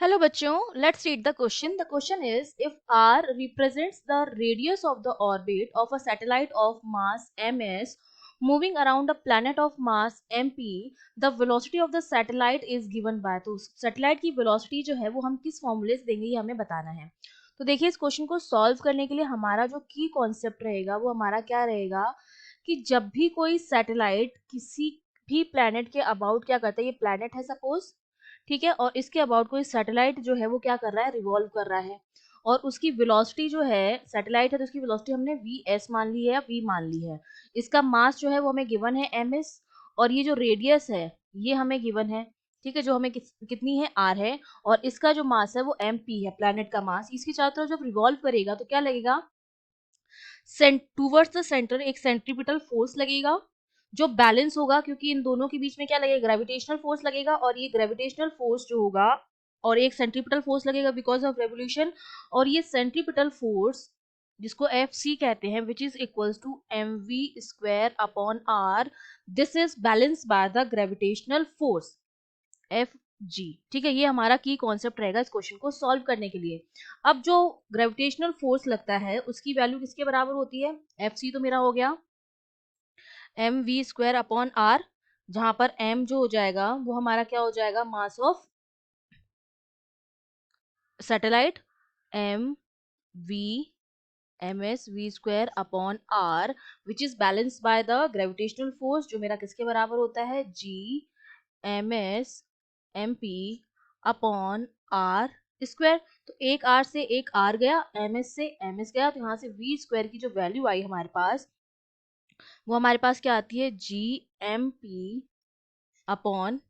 Hello बच्चों, let's read the question. The question is, if R represents the radius of the orbit of a satellite of mass ms moving around a planet of mass mp, the velocity of the satellite is given by. तो satellite की velocity जो है वो हम किस फॉर्मूले से देंगे ये हमें बताना है. तो देखिए इस क्वेश्चन को सॉल्व करने के लिए हमारा जो की कॉन्सेप्ट रहेगा वो हमारा क्या रहेगा कि जब भी कोई सैटेलाइट किसी भी प्लैनेट के अबाउट क्या करता है, ये प्लैनेट है सपोज, ठीक है, और इसके अबाउट कोई सैटेलाइट जो है वो क्या कर रहा है, रिवॉल्व कर रहा है, और उसकी वेलोसिटी जो है, सैटेलाइट है तो उसकी वेलोसिटी हमने वी एस मान ली है या वी मान ली है. इसका मास जो है वो हमें गिवन है एम एस, और ये जो रेडियस है ये हमें गिवन है, ठीक है, जो हमें कितनी है, आर है, और इसका जो मास है वो एम पी है, प्लैनेट का मास. इसके चारों तरफ जब रिवॉल्व करेगा तो क्या लगेगा, टूवर्ड्स द सेंटर एक सेंट्रीपिटल फोर्स लगेगा जो बैलेंस होगा, क्योंकि इन दोनों के बीच में क्या लगेगा, ग्रेविटेशनल फोर्स लगेगा, और ये ग्रेविटेशनल फोर्स जो होगा और एक सेंट्रीपिटल फोर्स लगेगा बिकॉज ऑफ रेवोल्यूशन, और ये सेंट्रीपिटल फोर्स जिसको एफ सी कहते हैं which is equals to M V square upon R, this is balance by the gravitational force F G. ठीक है, ये हमारा की कॉन्सेप्ट रहेगा इस क्वेश्चन को सॉल्व करने के लिए. अब जो ग्रेविटेशनल फोर्स लगता है उसकी वैल्यू किसके बराबर होती है, एफ सी तो मेरा हो गया M V square upon R, जहां पर एम जो हो जाएगा वो हमारा क्या हो जाएगा, mass of satellite, M V M S V square upon R which is balance by the gravitational force जो मेरा किसके बराबर होता है, G M S M P upon R square. तो एक आर से एक आर गया, एम एस से एम एस गया, तो यहाँ से वी स्क्वायर की जो वैल्यू आई हमारे पास वो हमारे पास क्या आती है, G M P upon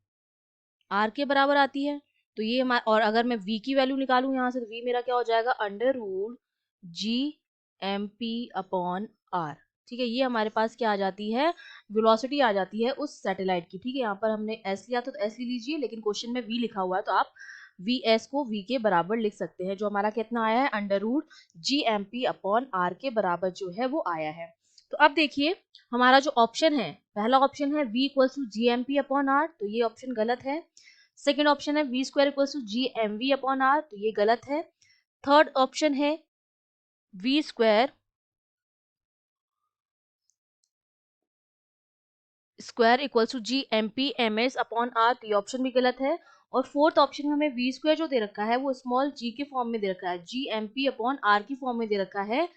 R के बराबर आती है. तो ये हमारा, और अगर मैं v की वैल्यू निकालूं यहाँ से तो v मेरा क्या हो जाएगा, under root G M P upon R. ठीक है, ये हमारे पास क्या आ जाती है, वेलोसिटी आ जाती है उस सैटेलाइट की. ठीक है, यहाँ पर हमने s लिया तो s ले लीजिए, लेकिन क्वेश्चन में v लिखा हुआ है तो आप वी एस को v के बराबर लिख सकते हैं, जो हमारा कितना आया है, under root G M P upon R के बराबर जो है वो आया है. तो अब देखिए हमारा जो ऑप्शन है, पहला ऑप्शन है v equal to G M P upon R, तो ये ऑप्शन गलत है. सेकेंड ऑप्शन है V square equal to G M V upon R, तो ये गलत है. थर्ड ऑप्शन है V square equal to G M P M S upon R, तो ये ऑप्शन भी गलत है. और फोर्थ ऑप्शन में हमें वी स्क्वायर जो दे रखा है वो स्मॉल जी के फॉर्म में दे रखा है, G M P upon R की फॉर्म में दे रखा है,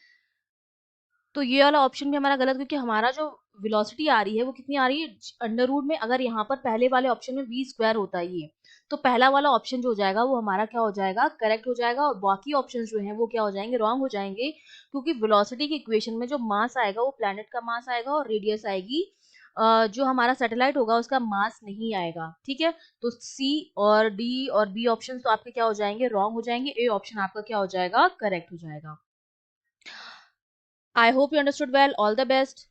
तो ये वाला ऑप्शन भी हमारा गलत, क्योंकि हमारा जो वेलोसिटी आ रही है वो कितनी आ रही है, अंडर रूट में. अगर यहाँ पर पहले वाले ऑप्शन में वी स्क्वायर होता है ये, तो पहला वाला ऑप्शन जो हो जाएगा वो हमारा क्या हो जाएगा, करेक्ट हो जाएगा, और बाकी ऑप्शन जो हैं वो क्या हो जाएंगे, रॉन्ग हो जाएंगे, क्योंकि वेलोसिटी की इक्वेशन में जो मास आएगा वो प्लैनेट का मास आएगा और रेडियस आएगी, जो हमारा सैटेलाइट होगा उसका मास नहीं आएगा. ठीक है, तो सी और डी और बी ऑप्शन तो आपके क्या हो जाएंगे, रॉन्ग हो जाएंगे, ए ऑप्शन आपका क्या हो जाएगा, करेक्ट हो जाएगा. I hope you understood well. All the best.